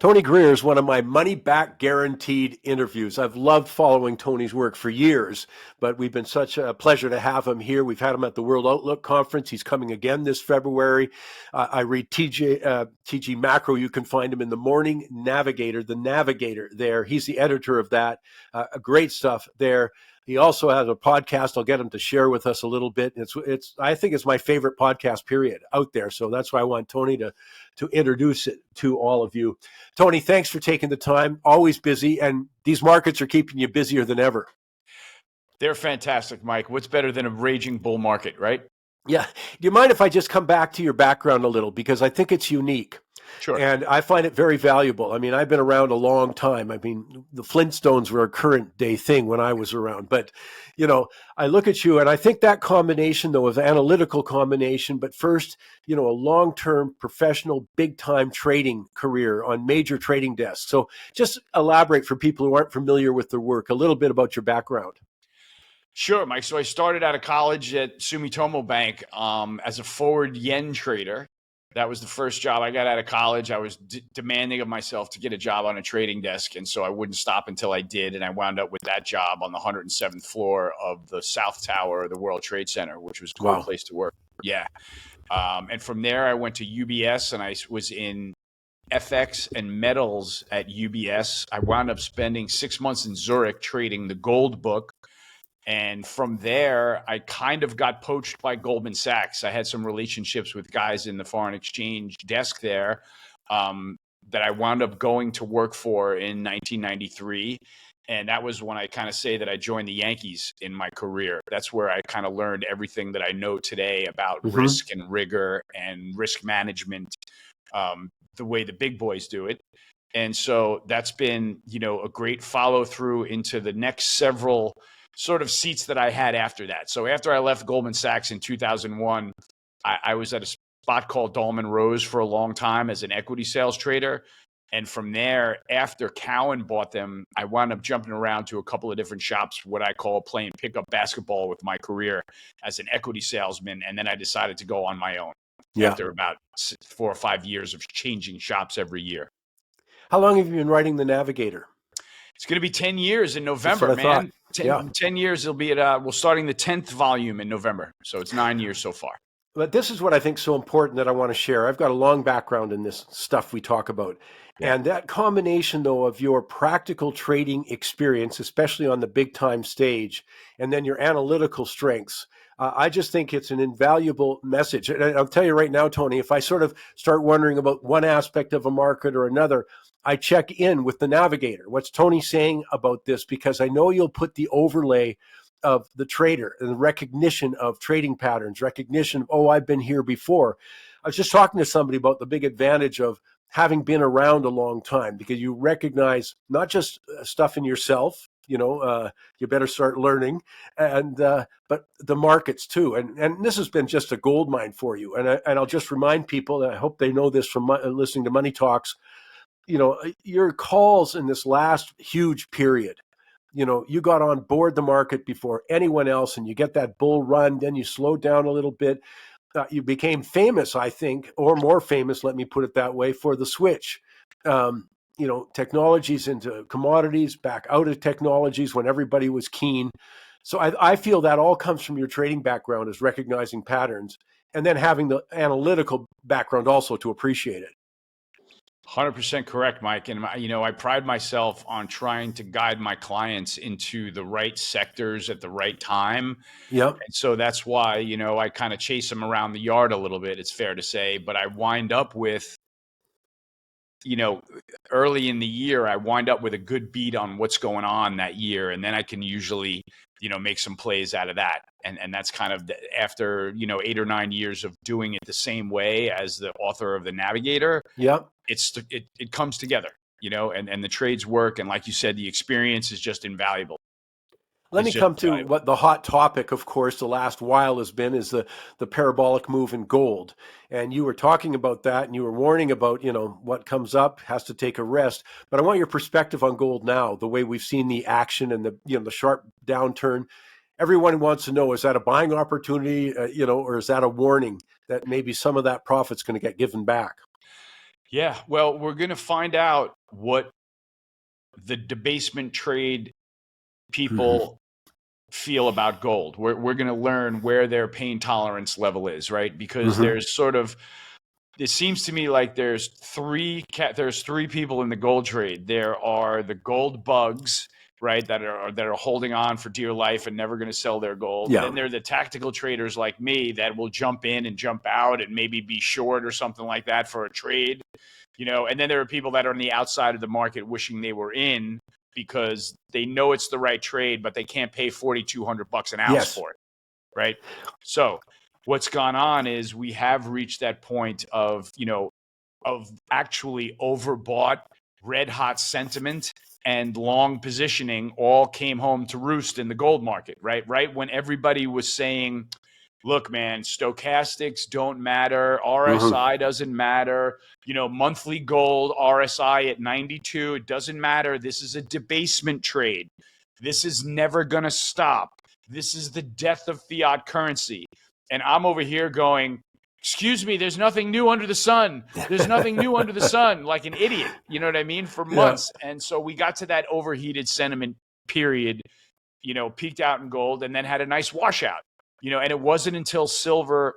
Tony Greer is one of my money back guaranteed interviews. I've loved following Tony's work for years, but we've been such a pleasure to have him here. We've had him at the World Outlook Conference. He's coming again this February. I read TG Macro. You can find him in the Morning Navigator, the Navigator there. He's the editor of that. Great stuff there. He also has a podcast. I'll get him to share with us a little bit. I think it's my favorite podcast period out there. So that's why I want Tony to introduce it to all of you. Tony, thanks for taking the time. Always busy, and these markets are keeping you busier than ever. They're fantastic, Mike. What's better than a raging bull market, right? Yeah. Do you mind if I just come back to your background a little? Because I think it's unique. Sure. And I find it very valuable. I mean, I've been around a long time. I mean, the Flintstones were a current day thing when I was around. But, I look at you and I think that combination, though, of analytical combination, but first, a long-term professional, big-time trading career on major trading desks. So just elaborate for people who aren't familiar with the work, a little bit about your background. Sure, Mike. So I started out of college at Sumitomo Bank as a forward yen trader. That was the first job I got out of college. I was demanding of myself to get a job on a trading desk, and so I wouldn't stop until I did, and I wound up with that job on the 107th floor of the South Tower of the World Trade Center, which was a cool place to work. Yeah. And from there, I went to UBS, and I was in FX and metals at UBS. I wound up spending 6 months in Zurich trading the gold book. And from there, I kind of got poached by Goldman Sachs. I had some relationships with guys in the foreign exchange desk there that I wound up going to work for in 1993. And that was when I kind of say that I joined the Yankees in my career. That's where I kind of learned everything that I know today about risk and rigor and risk management, the way the big boys do it. And so that's been, a great follow through into the next several sort of seats that I had after that. So after I left Goldman Sachs in 2001, I was at a spot called Dahlman Rose for a long time as an equity sales trader. And from there, after Cowen bought them, I wound up jumping around to a couple of different shops, what I call playing pickup basketball with my career as an equity salesman. And then I decided to go on my own after about 4 or 5 years of changing shops every year. How long have you been writing The Navigator? It's going to be 10 years in November, man. 10 years. It'll be we're starting the 10th volume in November. So it's 9 years so far. But this is what I think is so important that I want to share. I've got a long background in this stuff we talk about. Yeah. And that combination, though, of your practical trading experience, especially on the big time stage, and then your analytical strengths, I just think it's an invaluable message. And I'll tell you right now, Tony, if I sort of start wondering about one aspect of a market or another, I check in with the Navigator. What's Tony saying about this? Because I know you'll put the overlay of the trader and the recognition of trading patterns, recognition of, I've been here before. I was just talking to somebody about the big advantage of having been around a long time, because you recognize not just stuff in yourself, you better start learning, and but the markets too. And this has been just a gold mine for you. And I'll just remind people, and I hope they know this from listening to Money Talks, your calls in this last huge period, you got on board the market before anyone else, and you get that bull run, then you slow down a little bit. You became famous, I think, or more famous, let me put it that way, for the switch. Technologies into commodities, back out of technologies when everybody was keen. So I feel that all comes from your trading background, is recognizing patterns, and then having the analytical background also to appreciate it. 100% correct, Mike. And, I pride myself on trying to guide my clients into the right sectors at the right time. Yep. And so that's why, I kind of chase them around the yard a little bit, it's fair to say. But I wind up with, early in the year, I wind up with a good beat on what's going on that year. And then I can usually, make some plays out of that. And that's kind of after, 8 or 9 years of doing it the same way as the author of The Navigator. Yep. It comes together, and the trades work. And like you said, the experience is just invaluable. Let me come to what the hot topic, of course, the last while has been, is the parabolic move in gold. And you were talking about that, and you were warning about, what comes up has to take a rest. But I want your perspective on gold now, the way we've seen the action and the sharp downturn. Everyone wants to know, is that a buying opportunity, or is that a warning that maybe some of that profit's going to get given back? Yeah. Well, we're going to find out what the debasement trade Mhm. people feel about gold. We're going to learn where their pain tolerance level is, right? Because Mhm. there's sort of, it seems to me like there's three people in the gold trade. There are the gold bugs, right, that are holding on for dear life and never going to sell their gold. Yeah. Then there are the tactical traders like me that will jump in and jump out and maybe be short or something like that for a trade, and then there are people that are on the outside of the market wishing they were in because they know it's the right trade, but they can't pay $4,200 an ounce Yes. for it, right? So what's gone on is we have reached that point of actually overbought, red hot sentiment and long positioning all came home to roost in the gold market, right? Right when everybody was saying, look, man, stochastics don't matter, Mhm. RSI doesn't matter, monthly gold, RSI at 92, it doesn't matter. This is a debasement trade. This is never going to stop. This is the death of fiat currency. And I'm over here going, excuse me, there's nothing new under the sun. There's nothing new under the sun, like an idiot, you know what I mean, for Yeah. months. And so we got to that overheated sentiment period, peaked out in gold and then had a nice washout, and it wasn't until silver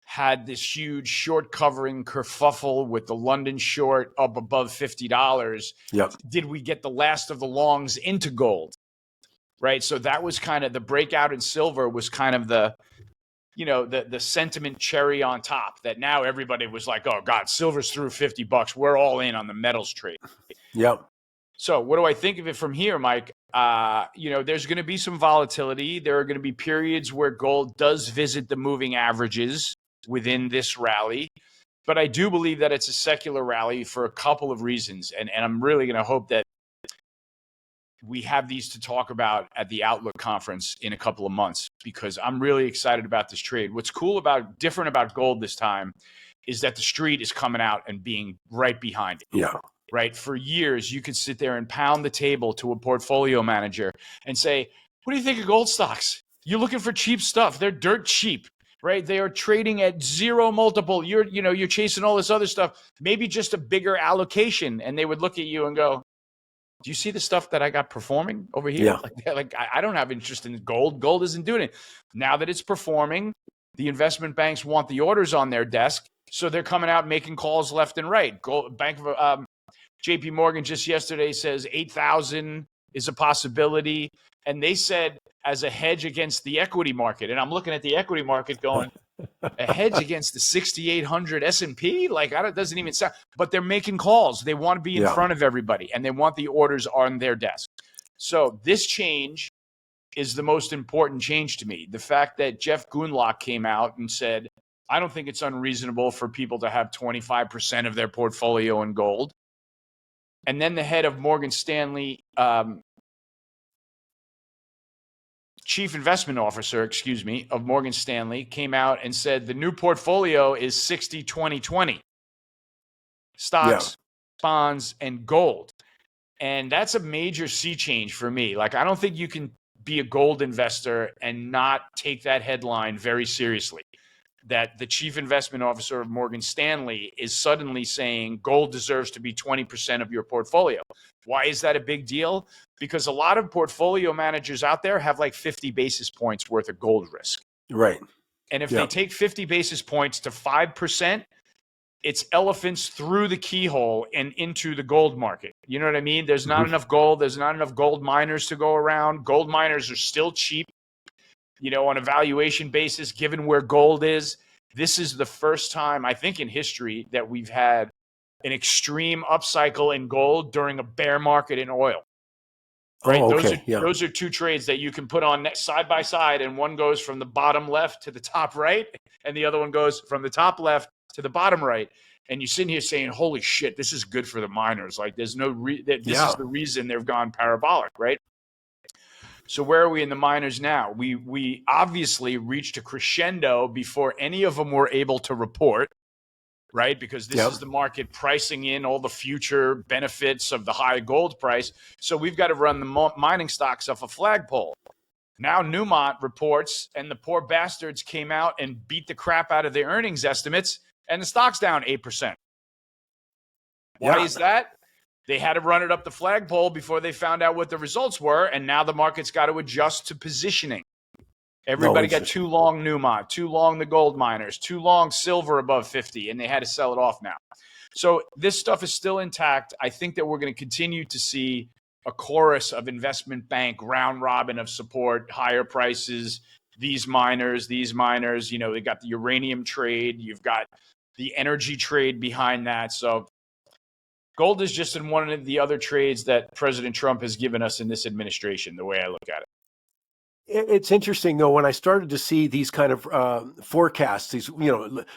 had this huge short covering kerfuffle with the London short up above $50 Yep. did we get the last of the longs into gold, right? So that was kind of the breakout in silver was kind of the sentiment cherry on top that now everybody was like, oh God, silver's through $50. We're all in on the metals trade. Yep. So what do I think of it from here, Mike? There's going to be some volatility. There are going to be periods where gold does visit the moving averages within this rally. But I do believe that it's a secular rally for a couple of reasons. And I'm really going to hope that we have these to talk about at the Outlook conference in a couple of months because I'm really excited about this trade. What's different about gold this time is that the street is coming out and being right behind it. Yeah. Right? For years, you could sit there and pound the table to a portfolio manager and say, what do you think of gold stocks? You're looking for cheap stuff. They're dirt cheap, right? They are trading at zero multiple. You're chasing all this other stuff, maybe just a bigger allocation. And they would look at you and go, do you see the stuff that I got performing over here? Yeah. Like I don't have interest in gold. Gold isn't doing it. Now that it's performing, the investment banks want the orders on their desk. So they're coming out making calls left and right. JP Morgan just yesterday says 8,000 is a possibility. And they said as a hedge against the equity market. And I'm looking at the equity market going, a hedge against the 6,800 S&P? Like, it doesn't even sound, but they're making calls. They want to be in Yeah. front of everybody and they want the orders on their desk. So this change is the most important change to me. The fact that Jeff Gundlach came out and said, I don't think it's unreasonable for people to have 25% of their portfolio in gold. And then the head of Morgan Stanley, chief investment officer, of Morgan Stanley came out and said the new portfolio is 60-20-20. Stocks, bonds, and gold. And that's a major sea change for me. Like, I don't think you can be a gold investor and not take that headline very seriously. That the chief investment officer of Morgan Stanley is suddenly saying gold deserves to be 20% of your portfolio. Why is that a big deal? Because a lot of portfolio managers out there have like 50 basis points worth of gold risk. Right. And if they take 50 basis points to 5%, it's elephants through the keyhole and into the gold market. You know what I mean? There's not enough gold. There's not enough gold miners to go around. Gold miners are still cheap, on a valuation basis, given where gold is. This is the first time, I think, in history that we've had an extreme upcycle in gold during a bear market in oil. Right? Oh, okay. Those are two trades that you can put on side by side, and one goes from the bottom left to the top right, and the other one goes from the top left to the bottom right. And you're sitting here saying, holy shit, this is good for the miners. Like, there's no this is the reason they've gone parabolic, right? So where are we in the miners now? We obviously reached a crescendo before any of them were able to report, right? Because this is the market pricing in all the future benefits of the high gold price. So we've got to run the mining stocks off a flagpole. Now Newmont reports, and the poor bastards came out and beat the crap out of their earnings estimates, and the stock's down 8%. Why Yeah. is that? They had to run it up the flagpole before they found out what the results were, and now the market's got to adjust to positioning. No, Everybody got too interesting. long Newmont, too long the gold miners, too long silver above 50, and they had to sell it off now. So this stuff is still intact. I think that we're going to continue to see a chorus of investment bank round robin of support, higher prices, these miners, they got the uranium trade, you've got the energy trade behind that. So gold is just in one of the other trades that President Trump has given us in this administration, the way I look at it. It's interesting though, when I started to see these kind of forecasts, these,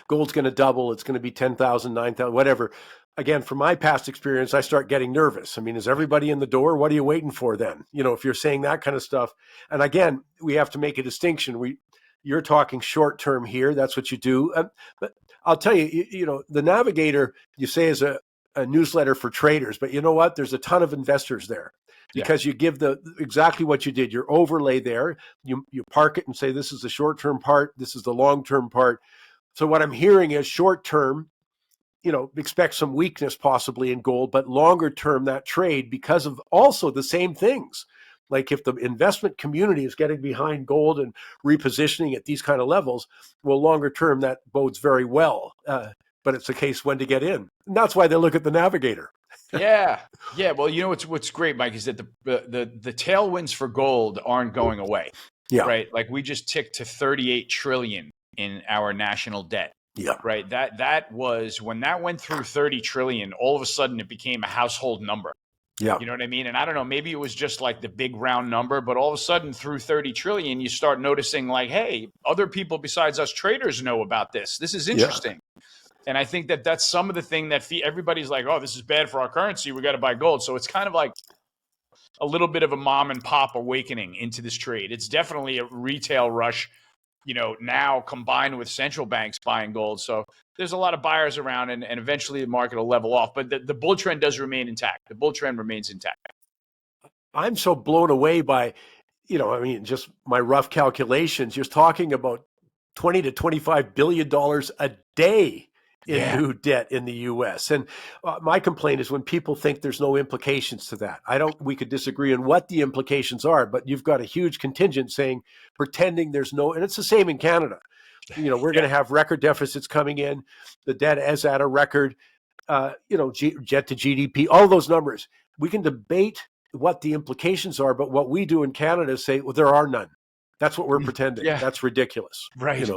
gold's going to double, it's going to be 10,000, 9,000, whatever. Again, from my past experience, I start getting nervous. I mean, is everybody in the door? What are you waiting for then? If you're saying that kind of stuff. And again, we have to make a distinction. You're talking short term here. That's what you do. But I'll tell you, the Navigator, you say, is a newsletter for traders, but you know what? There's a ton of investors there. Because you give exactly what you did, your overlay there, you park it and say, this is the short-term part, this is the long-term part. So what I'm hearing is short-term, expect some weakness possibly in gold, but longer-term that trade, because of also the same things. Like if the investment community is getting behind gold and repositioning at these kind of levels, well, longer-term that bodes very well. But it's a case when to get in. And that's why they look at the Navigator. Yeah. Well, what's great, Mike, is that the tailwinds for gold aren't going away. Yeah. Right. Like we just ticked to 38 trillion in our national debt. Yeah. Right. That was when that went through 30 trillion, all of a sudden it became a household number. Yeah. You know what I mean? And I don't know, maybe it was just like the big round number, but all of a sudden through 30 trillion, you start noticing like, hey, other people besides us traders know about this. This is interesting. Yeah. And I think that that's some of the thing that everybody's like, oh, this is bad for our currency. We got to buy gold. So it's kind of like a little bit of a mom and pop awakening into this trade. It's definitely a retail rush, now combined with central banks buying gold. So there's a lot of buyers around and eventually the market will level off. But the bull trend does remain intact. The bull trend remains intact. I'm so blown away by, just my rough calculations. You're talking about $20 to $25 billion a day in new debt in the U.S. And my complaint is when people think there's no implications to that. We could disagree on what the implications are, but you've got a huge contingent pretending there's no, and it's the same in Canada. We're going to have record deficits coming in. The debt is at a record, jet to GDP, all those numbers. We can debate what the implications are, but what we do in Canada is say, well, there are none. That's what we're pretending. Yeah. That's ridiculous. Right.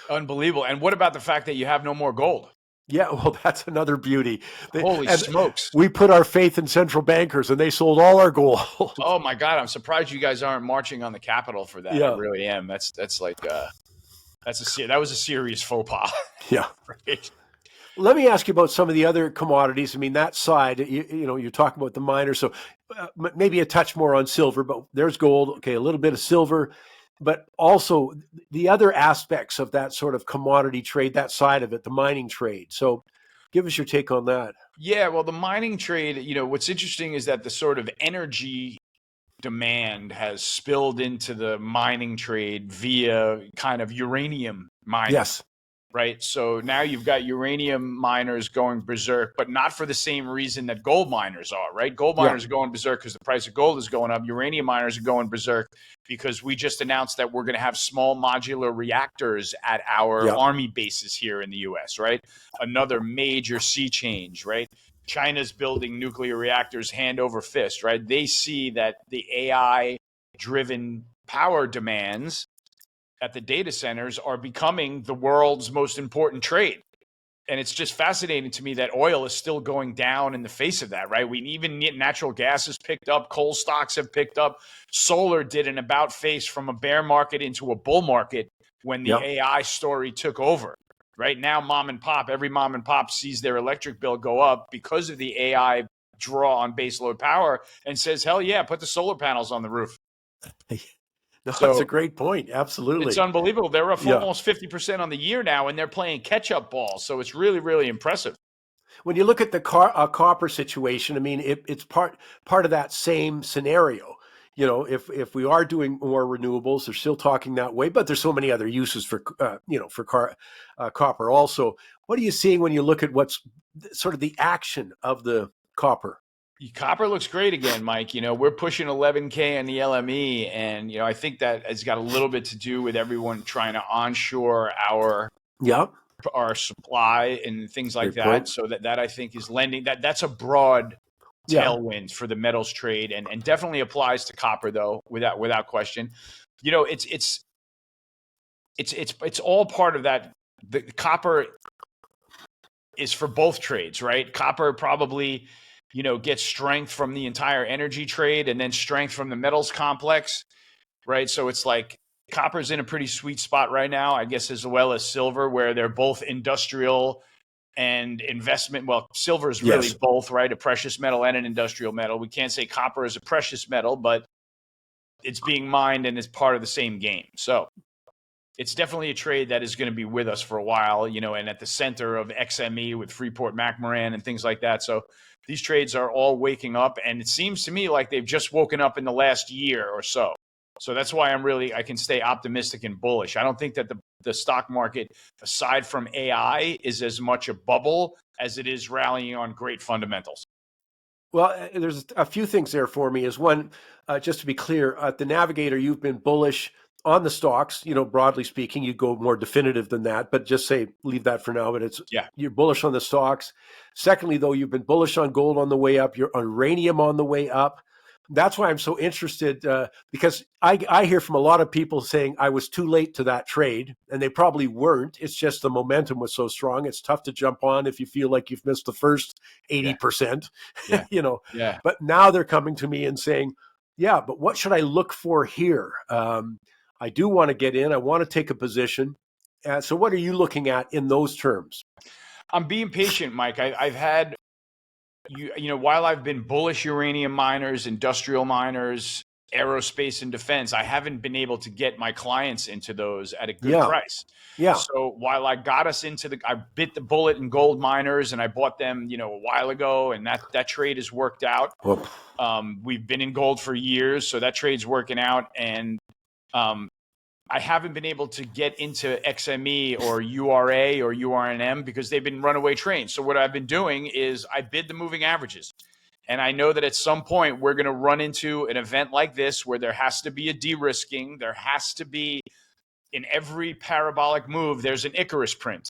Unbelievable. And what about the fact that you have no more gold? Yeah, well, that's another beauty. Holy smokes. We put our faith in central bankers and they sold all our gold. Oh my God. I'm surprised you guys aren't marching on the Capitol for that. Yeah. I really am. That was a serious faux pas. Yeah. Right. Let me ask you about some of the other commodities. I mean, that side, you're talking about the miners, so maybe a touch more on silver, but there's gold. Okay, a little bit of silver, but also the other aspects of that sort of commodity trade, that side of it, the mining trade. So give us your take on that. Yeah, well, the mining trade, what's interesting is that the sort of energy demand has spilled into the mining trade via kind of uranium mining. Yes. Right. So now you've got uranium miners going berserk, but not for the same reason that gold miners are, right? Gold miners are going berserk because the price of gold is going up. Uranium miners are going berserk because we just announced that we're going to have small modular reactors at our army bases here in the US, right? Another major sea change, right? China's building nuclear reactors hand over fist, right? They see that the AI driven power demands at the data centers are becoming the world's most important trade. And it's just fascinating to me that oil is still going down in the face of that, right? Even natural gas has picked up, coal stocks have picked up. Solar did an about face from a bear market into a bull market when the AI story took over. Right now, every mom and pop sees their electric bill go up because of the AI draw on baseload power and says, hell yeah, put the solar panels on the roof. No, that's a great point. Absolutely. It's unbelievable. They're up almost 50% on the year now, and they're playing catch-up ball. So it's really, really impressive. When you look at the copper situation, I mean, it's part of that same scenario. if we are doing more renewables, they're still talking that way, but there's so many other uses for copper also. What are you seeing when you look at what's sort of the action of the copper? Copper looks great again, Mike. We're pushing 11K on the LME, and I think that has got a little bit to do with everyone trying to onshore Yeah, our supply and things like great that. point. So that I think is lending that's a broad Yeah, tailwind for the metals trade, and definitely applies to copper though, without question. It's all part of that. The copper is for both trades, right? Copper probably, gets strength from the entire energy trade and then strength from the metals complex, right? So it's like copper's in a pretty sweet spot right now, I guess, as well as silver, where they're both industrial and investment. Well, silver is really yes. both, right? A precious metal and an industrial metal. We can't say copper is a precious metal, but it's being mined and it's part of the same game. So it's definitely a trade that is going to be with us for a while, and at the center of XME with Freeport McMoran and things like that. So these trades are all waking up, and it seems to me like they've just woken up in the last year or so. So that's why I can stay optimistic and bullish. I don't think that the stock market, aside from AI, is as much a bubble as it is rallying on great fundamentals. Well, there's a few things there for me. Is one, just to be clear, at the Navigator, you've been bullish on the stocks. Broadly speaking, you go more definitive than that, but just say leave that for now. But you're bullish on the stocks. Secondly, though, you've been bullish on gold on the way up. You're on uranium on the way up. That's why I'm so interested, because I hear from a lot of people saying I was too late to that trade, and they probably weren't. It's just the momentum was so strong. It's tough to jump on if you feel like you've missed the first 80%, Yeah. Yeah. But now they're coming to me and saying, yeah, but what should I look for here? I do want to get in. I want to take a position. So what are you looking at in those terms? I'm being patient, Mike. I've had while I've been bullish uranium miners, industrial miners, aerospace and defense, I haven't been able to get my clients into those at a good price. Yeah. So while I got us I bit the bullet in gold miners and I bought them, a while ago, and that trade has worked out. We've been in gold for years, so that trade's working out. And I haven't been able to get into XME or URA or URNM because they've been runaway trains. So what I've been doing is I bid the moving averages. And I know that at some point we're going to run into an event like this where there has to be a de-risking. There has to be, in every parabolic move, there's an Icarus print,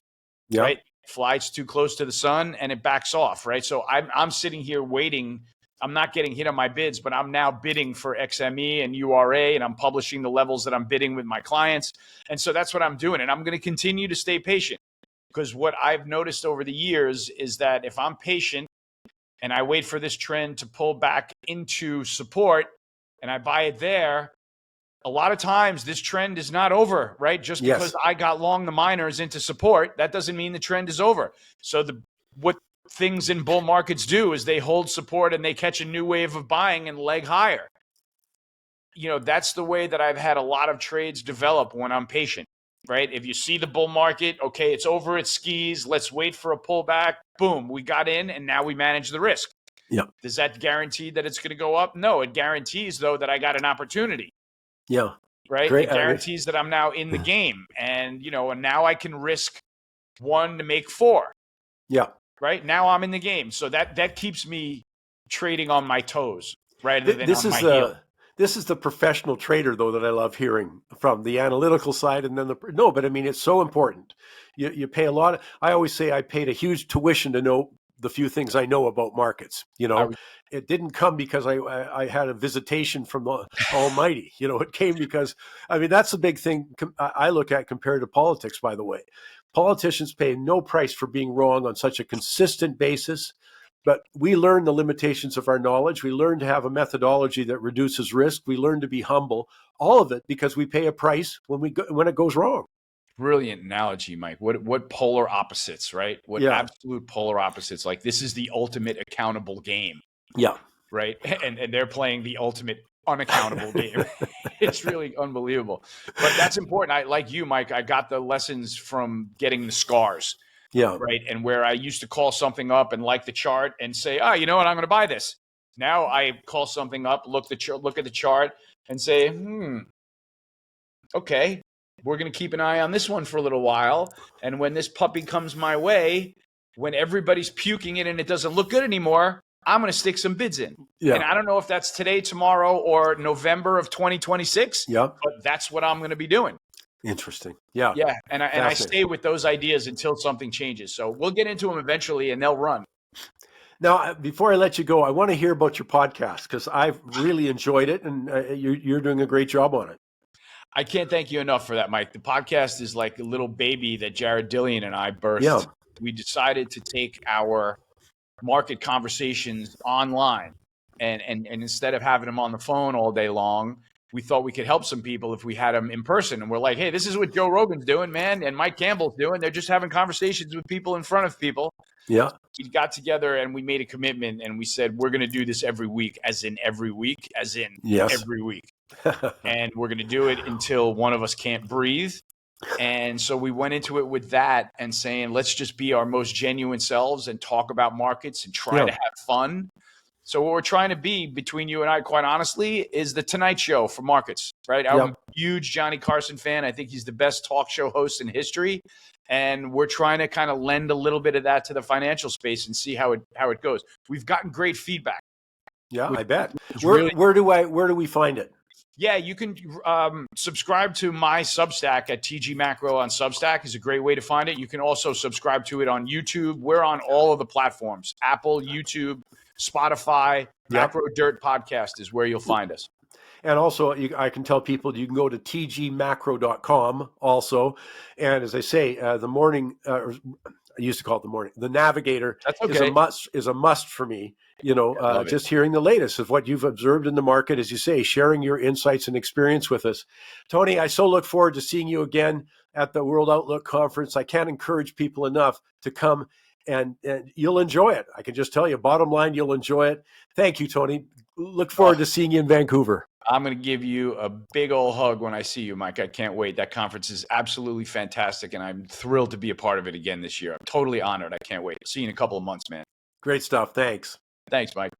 right? Flies too close to the sun and it backs off, right? So I'm sitting here waiting. I'm not getting hit on my bids, but I'm now bidding for XME and URA, and I'm publishing the levels that I'm bidding with my clients. And so that's what I'm doing. And I'm going to continue to stay patient, because what I've noticed over the years is that if I'm patient and I wait for this trend to pull back into support and I buy it there, a lot of times this trend is not over, right? Just because I got long the miners into support, that doesn't mean the trend is over. So what things in bull markets do is they hold support and they catch a new wave of buying and leg higher. That's the way that I've had a lot of trades develop when I'm patient, right? If you see the bull market, okay, it's over its skis, let's wait for a pullback. Boom, we got in and now we manage the risk. Yeah. Does that guarantee that it's going to go up? No, it guarantees though that I got an opportunity. Yeah. Right. Great. It guarantees that I'm now in the game, and and now I can risk 1 to make 4. Yeah. Right now I'm in the game. So that keeps me trading on my toes rather than this on is my heel. This is the professional trader, though, that I love hearing from, the analytical side. And then but I mean, it's so important. You pay a lot. I always say I paid a huge tuition to know the few things I know about markets. It didn't come because I had a visitation from the Almighty. It came because, I mean, that's the big thing I look at compared to politics, by the way. Politicians pay no price for being wrong on such a consistent basis. But we learn the limitations of our knowledge. We learn to have a methodology that reduces risk. We learn to be humble. All of it because we pay a price when it goes wrong. Brilliant analogy, Mike. What polar opposites, right? What absolute polar opposites. Like, this is the ultimate accountable game. Yeah. Right. And they're playing the ultimate unaccountable game. It's really unbelievable. But that's important. Like you, Mike, I got the lessons from getting the scars. Yeah. Right. And where I used to call something up and like the chart and say, oh, you know what, I'm going to buy this. Now I call something up, look at the chart, and say, okay, we're going to keep an eye on this one for a little while. And when this puppy comes my way, when everybody's puking it and it doesn't look good anymore, I'm going to stick some bids in. Yeah. And I don't know if that's today, tomorrow, or November of 2026, Yep. but that's what I'm going to be doing. Interesting. Yeah. Yeah. And I stay with those ideas until something changes. So we'll get into them eventually and they'll run. Now, before I let you go, I want to hear about your podcast because I've really enjoyed it, and you're doing a great job on it. I can't thank you enough for that, Mike. The podcast is like a little baby that Jared Dillian and I birthed. Yeah. We decided to take our market conversations online, and instead of having them on the phone all day long, we thought we could help some people if we had them in person. And we're like, hey, this is what Joe Rogan's doing, man, and Mike Campbell's doing. They're just having conversations with people in front of people. Yeah. We got together and we made a commitment, and we said we're going to do this every week, as in every week, as in every week. And we're going to do it until one of us can't breathe. And so we went into it with that and saying, let's just be our most genuine selves and talk about markets and try to have fun. So what we're trying to be, between you and I, quite honestly, is the Tonight Show for markets, right? I'm a huge Johnny Carson fan. I think he's the best talk show host in history. And we're trying to kind of lend a little bit of that to the financial space and see how it goes. We've gotten great feedback. Yeah, I bet. Where do we find it? Yeah, you can subscribe to my Substack at TG Macro on Substack is a great way to find it. You can also subscribe to it on YouTube. We're on all of the platforms: Apple, YouTube, Spotify. Macro Dirt Podcast is where you'll find us. And also, I can tell people you can go to tgmacro.com also. And as I say, the morning, I used to call it the morning, the Navigator is a must for me. Just hearing the latest of what you've observed in the market, as you say, sharing your insights and experience with us. Tony, I so look forward to seeing you again at the World Outlook Conference. I can't encourage people enough to come, and you'll enjoy it. I can just tell you, bottom line, you'll enjoy it. Thank you, Tony. Look forward to seeing you in Vancouver. I'm going to give you a big old hug when I see you, Mike. I can't wait. That conference is absolutely fantastic, and I'm thrilled to be a part of it again this year. I'm totally honored. I can't wait. See you in a couple of months, man. Great stuff. Thanks. Thanks, Mike.